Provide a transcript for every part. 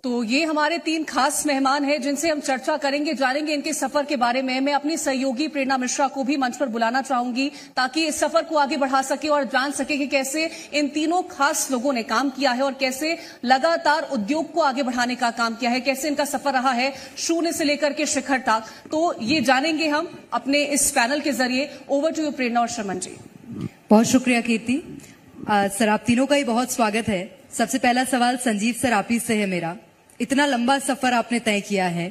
तो ये हमारे 3 खास मेहमान हैं जिनसे हम चर्चा करेंगे, जानेंगे इनके सफर के बारे में। मैं अपनी सहयोगी प्रेरणा मिश्रा को भी मंच पर बुलाना चाहूंगी ताकि इस सफर को आगे बढ़ा सके और जान सके कि कैसे इन तीनों खास लोगों ने काम किया है और कैसे लगातार उद्योग को आगे बढ़ाने का काम किया है, कैसे इनका सफर रहा है शून्य से लेकर के शिखर तक। तो ये जानेंगे हम अपने इस पैनल के जरिए। ओवर टू यू प्रेरणा और शर्मन जी। बहुत शुक्रिया कीर्ति। सर, आप तीनों का ही बहुत स्वागत है। सबसे पहला सवाल संजीव सर आप ही से है मेरा। इतना लंबा सफर आपने तय किया है,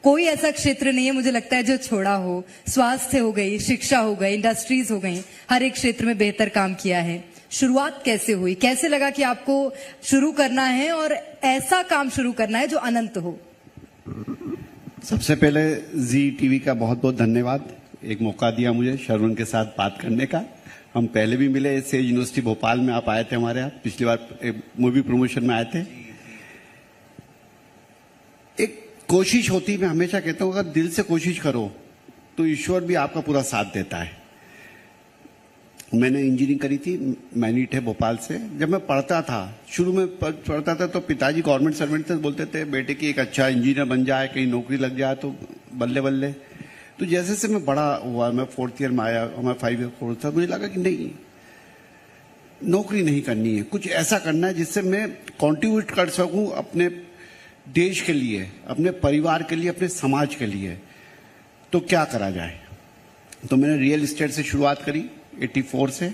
कोई ऐसा क्षेत्र नहीं है मुझे लगता है जो छोड़ा हो। स्वास्थ्य हो गई, शिक्षा हो गई, इंडस्ट्रीज हो गई, हर एक क्षेत्र में बेहतर काम किया है। शुरुआत कैसे हुई, कैसे लगा कि आपको शुरू करना है और ऐसा काम शुरू करना है जो अनंत हो? सबसे पहले जी टीवी का बहुत बहुत धन्यवाद, एक मौका दिया मुझे शर्मन के साथ बात करने का। हम पहले भी मिले, सेज यूनिवर्सिटी भोपाल में आप आए थे हमारे यहाँ, पिछली बार मूवी प्रमोशन में आए थे। एक कोशिश होती, मैं हमेशा कहता हूं अगर दिल से कोशिश करो तो ईश्वर भी आपका पूरा साथ देता है। मैंने इंजीनियरिंग करी थी, मैनिट है भोपाल से। जब मैं पढ़ता था, शुरू में पढ़ता था तो पिताजी गवर्नमेंट सर्वेंट थे, बोलते थे बेटे की एक अच्छा इंजीनियर बन जाए, कहीं नौकरी लग जाए तो बल्ले बल्ले। तो जैसे से मैं बड़ा हुआ, मैं 4th ईयर में आया, हमारा 5 ईयर कोर्स था, मुझे लगा कि नहीं, नौकरी नहीं करनी है, कुछ ऐसा करना है जिससे मैं कंट्रीब्यूट कर सकूं अपने देश के लिए, अपने परिवार के लिए, अपने समाज के लिए। तो क्या करा जाए? तो मैंने रियल एस्टेट से शुरुआत करी 84 से,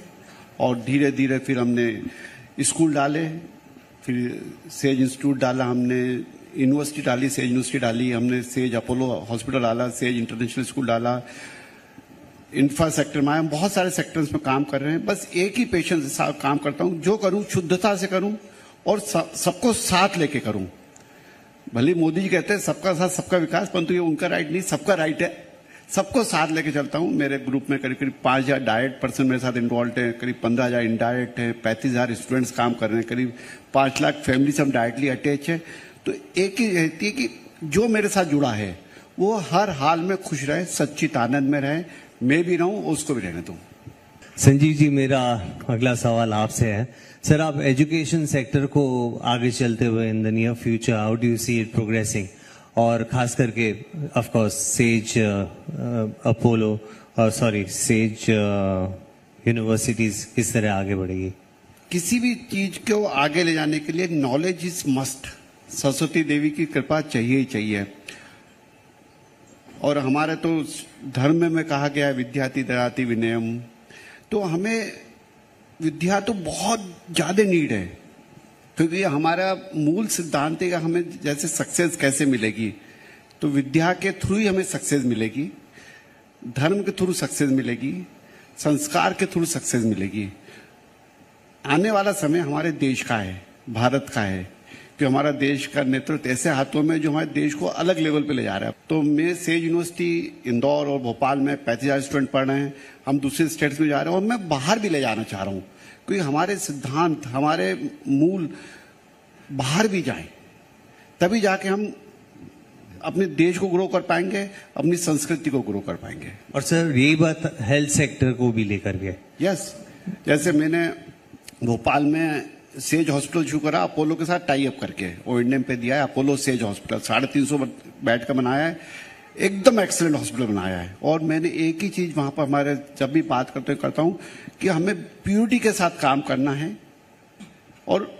और धीरे धीरे फिर हमने स्कूल डाले, फिर सेज इंस्टीट्यूट डाला, हमने यूनिवर्सिटी डाली, सेज यूनिवर्सिटी डाली, हमने सेज अपोलो हॉस्पिटल डाला, सेज इंटरनेशनल स्कूल डाला, इंफ्रा सेक्टर में आए। हम बहुत सारे सेक्टर्स में काम कर रहे हैं। बस एक ही पेशेंस के साथ काम करता हूं, जो करूं शुद्धता से करूं और सबको साथ लेके करूं। भले मोदी जी कहते हैं सबका साथ सबका विकास, परंतु ये उनका राइट नहीं, सबका राइट है। सबको साथ लेके चलता हूं। मेरे ग्रुप में करीब 5,000 डायरेक्ट पर्सन मेरे साथ इन्वॉल्व है, करीब 15,000 इनडायरेक्ट है, 35,000 स्टूडेंट्स काम कर रहे हैं, करीब 5 लाख फैमिली से हम डायरेक्टली अटैच है। तो एक ही रहती है कि जो मेरे साथ जुड़ा है वो हर हाल में खुश रहे, सच्चित आनंद में रहे, मैं भी रहूं, उसको भी रहने दूं। संजीव जी, मेरा अगला सवाल आपसे है। सर, आप एजुकेशन सेक्टर को आगे चलते हुए in the near future how do you see it progressing, और खास करके of course says Apollo says universities किस तरह आगे बढ़ेगी? किसी भी चीज को आगे ले जाने के लिए नॉलेज इज मस्ट। सरस्वती देवी की कृपा चाहिए ही चाहिए। और हमारे तो धर्म में कहा गया है विद्याति ददाति विनयम। तो हमें विद्या तो बहुत ज्यादा नीड है, क्योंकि हमारा मूल सिद्धांत है कि हमें जैसे सक्सेस कैसे मिलेगी, तो विद्या के थ्रू ही हमें सक्सेस मिलेगी, धर्म के थ्रू सक्सेस मिलेगी, संस्कार के थ्रू सक्सेस मिलेगी। आने वाला समय हमारे देश का है, भारत का है, कि हमारा देश का नेतृत्व ऐसे हाथों में जो हमारे देश को अलग लेवल पे ले जा रहा है। तो मैं सेज यूनिवर्सिटी इंदौर और भोपाल में 35,000 स्टूडेंट पढ़ रहे हैं, हम दूसरे स्टेट्स में जा रहे हैं, और मैं बाहर भी ले जाना चाह रहा हूं, क्योंकि हमारे सिद्धांत, हमारे मूल बाहर भी जाएं, तभी जाके हम अपने देश को ग्रो कर पाएंगे, अपनी संस्कृति को ग्रो कर पाएंगे। और सर, यही बात हेल्थ सेक्टर को भी लेकर के? यस, जैसे मैंने भोपाल में सेज हॉस्पिटल शुरू करा अपोलो के साथ टाई अप करके, ओएनएम पे दिया है अपोलो सेज हॉस्पिटल, 350 बेड का बनाया है, एकदम एक्सीलेंट हॉस्पिटल बनाया है। और मैंने एक ही चीज वहां पर हमारे जब भी बात करता हूं कि हमें प्योरिटी के साथ काम करना है और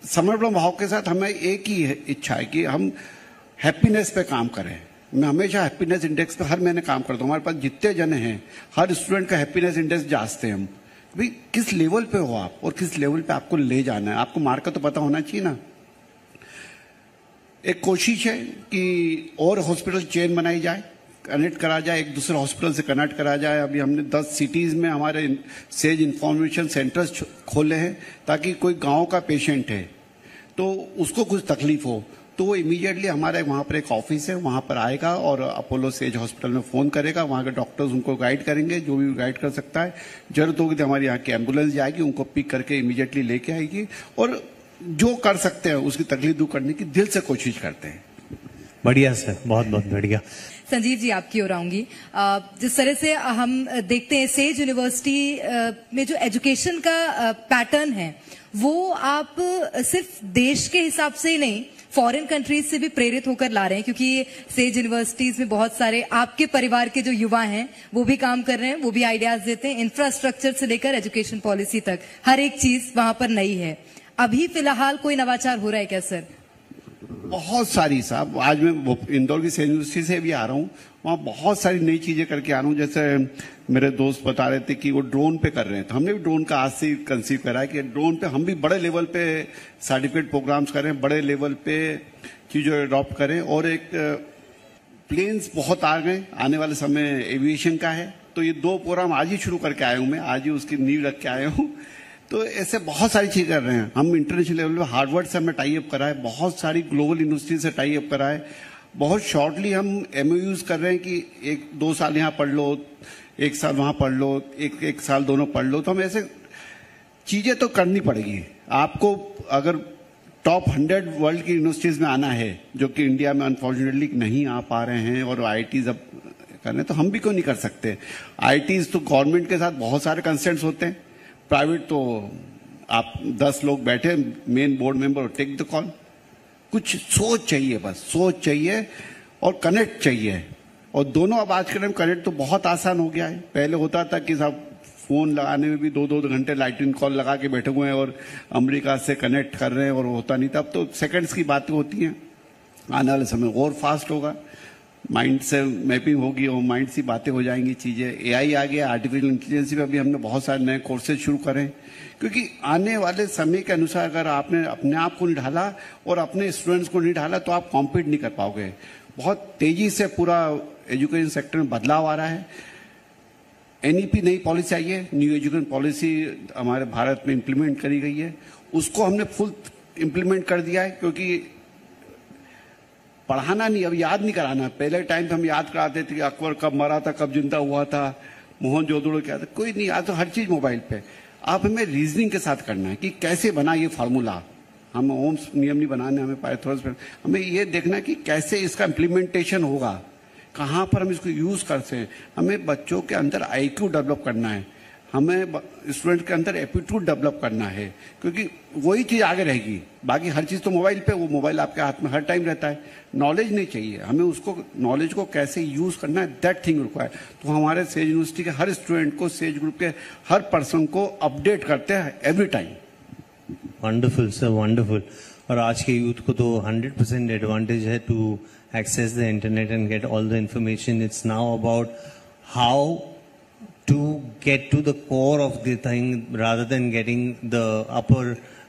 समर्पण भाव के साथ। हमें एक ही इच्छा है कि हम हैप्पीनेस पे काम करें। मैं हमेशा हैप्पीनेस इंडेक्स पे हर महीने काम करता हूं। हमारे पास जितने जन हैं, हर स्टूडेंट का हैप्पीनेस इंडेक्स जांचते हैं हम, भाई किस लेवल पे हो आप और किस लेवल पे आपको ले जाना है, आपको मार्कर तो पता होना चाहिए ना। एक कोशिश है कि और हॉस्पिटल चेन बनाई जाए, कनेक्ट करा जाए, एक दूसरे हॉस्पिटल से कनेक्ट करा जाए। अभी हमने 10 सिटीज में हमारे सेज इंफॉर्मेशन सेंटर्स खोले हैं, ताकि कोई गांव का पेशेंट है तो उसको कुछ तकलीफ हो तो वो इमीडिएटली हमारे वहां पर एक ऑफिस है, वहां पर आएगा और अपोलो सेज हॉस्पिटल में फोन करेगा, वहां के डॉक्टर्स उनको गाइड करेंगे, जो भी गाइड कर सकता है। जरूरत होगी तो हमारे यहाँ की एम्बुलेंस जाएगी, उनको पिक करके इमीडिएटली लेके आएगी, और जो कर सकते हैं उसकी तकलीफ दूर करने की दिल से कोशिश करते हैं। बढ़िया सर, बहुत बहुत बढ़िया। संजीव जी, आपकी ओर आऊंगी। जिस तरह से हम देखते हैं सेज यूनिवर्सिटी में जो एजुकेशन का पैटर्न है, वो आप सिर्फ देश के हिसाब से ही नहीं, फॉरेन कंट्रीज से भी प्रेरित होकर ला रहे हैं, क्योंकि सेज यूनिवर्सिटीज में बहुत सारे आपके परिवार के जो युवा हैं वो भी काम कर रहे हैं, वो भी आइडियाज देते हैं। इंफ्रास्ट्रक्चर से लेकर एजुकेशन पॉलिसी तक हर एक चीज वहां पर नई है। अभी फिलहाल कोई नवाचार हो रहा है क्या सर? बहुत सारी साहब, आज मैं इंदौर की सेज यूनिवर्सिटी से भी आ रहा हूँ, वहाँ बहुत सारी नई चीजें करके आ रहा हूँ। जैसे मेरे दोस्त बता रहे थे कि वो ड्रोन पे कर रहे हैं, तो हमने भी ड्रोन का आज से कंसीव करा है कि ड्रोन पे हम भी बड़े लेवल पे सर्टिफिकेट प्रोग्राम्स करें, बड़े लेवल पे चीजों अडॉप्ट करें। और एक प्लेन्स बहुत आ गए, आने वाले समय एविएशन का है, तो ये 2 प्रोग्राम आज ही शुरू करके आया हूँ मैं, आज ही उसकी नींव रख के आया हूँ। तो ऐसे बहुत सारी चीज कर रहे हैं हम। इंटरनेशनल लेवल पे हार्वर्ड से हमने टाई अप करा है, बहुत सारी ग्लोबल यूनिवर्सिटी से टाई अप करा है। बहुत शॉर्टली हम MOUs कर रहे हैं कि 1-2 साल यहाँ पढ़ लो, 1 साल वहां पढ़ लो, एक साल दोनों पढ़ लो। तो हम ऐसे चीजें तो करनी पड़ेगी आपको। अगर टॉप 100 वर्ल्ड की यूनिवर्सिटीज में आना है, जो कि इंडिया में अनफॉर्चुनेटली नहीं आ पा रहे हैं, और IITs अब करने, तो हम भी क्यों नहीं कर सकते? IITs तो गवर्नमेंट के साथ बहुत सारे कंसेंट्स होते हैं, प्राइवेट तो आप 10 लोग बैठे main board member, take the call. कुछ सोच चाहिए, बस सोच चाहिए और कनेक्ट चाहिए। और दोनों अब आज के टाइम कनेक्ट तो बहुत आसान हो गया है। पहले होता था कि साहब फोन लगाने में भी 2-2 घंटे लाइटिंग कॉल लगा के बैठे हुए हैं और अमेरिका से कनेक्ट कर रहे हैं, और होता नहीं था। अब तो सेकंड्स की बातें होती हैं। आने वाले समय और फास्ट होगा, माइंड से मैपिंग होगी और माइंड से बातें हो जाएंगी चीजें। AI आ गया, आर्टिफिशियल इंटेलिजेंस पे भी हमने बहुत सारे नए कोर्सेज शुरू करें, क्योंकि आने वाले समय के अनुसार अगर आपने अपने आप को नहीं ढाला और अपने स्टूडेंट्स को नहीं ढाला तो आप कॉम्पीट नहीं कर पाओगे। बहुत तेजी से पूरा एजुकेशन सेक्टर में बदलाव आ रहा है। NEP नई पॉलिसी आई है, न्यू एजुकेशन पॉलिसी हमारे भारत में इंप्लीमेंट करी गई है, उसको हमने फुल इंप्लीमेंट कर दिया है। क्योंकि पढ़ाना नहीं, अब याद नहीं कराना। पहले टाइम पे हम याद कराते थे कि अकबर कब मरा था, कब जिंदा हुआ था, मोहनजोदड़ो क्या था, कोई नहीं। आज तो हर चीज मोबाइल पे। आप हमें रीजनिंग के साथ करना है कि कैसे बना ये फार्मूला। हम ओम्स नियम नहीं बनाने, हमें पाइथागोरस, हमें ये देखना है कि कैसे इसका इम्प्लीमेंटेशन होगा, कहाँ पर हम इसको यूज करते हैं। हमें बच्चों के अंदर IQ डेवलप करना है, हमें स्टूडेंट के अंदर एप्टीट्यूड डेवलप करना है, क्योंकि वही चीज आगे रहेगी। बाकी हर चीज तो मोबाइल पे, वो मोबाइल आपके हाथ में हर टाइम रहता है। नॉलेज नहीं चाहिए हमें, उसको नॉलेज को कैसे यूज करना है, दैट थिंग रिक्वायर। तो हमारे सेज यूनिवर्सिटी के हर स्टूडेंट को, सेज ग्रुप के हर पर्सन को अपडेट करते हैं every time. Wonderful sir, wonderful. और आज के यूथ को तो 100% एडवांटेज है to access the internet and get all the information. It's now about how to get to the core of the thing rather than getting the upper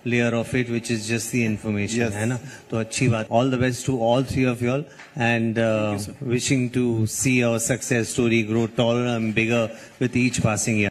layer of it, which is just the information. Yes. है ना? तो अच्छी बात. All the best to all 3 of you all, and wishing to see our success story grow taller and bigger with each passing year.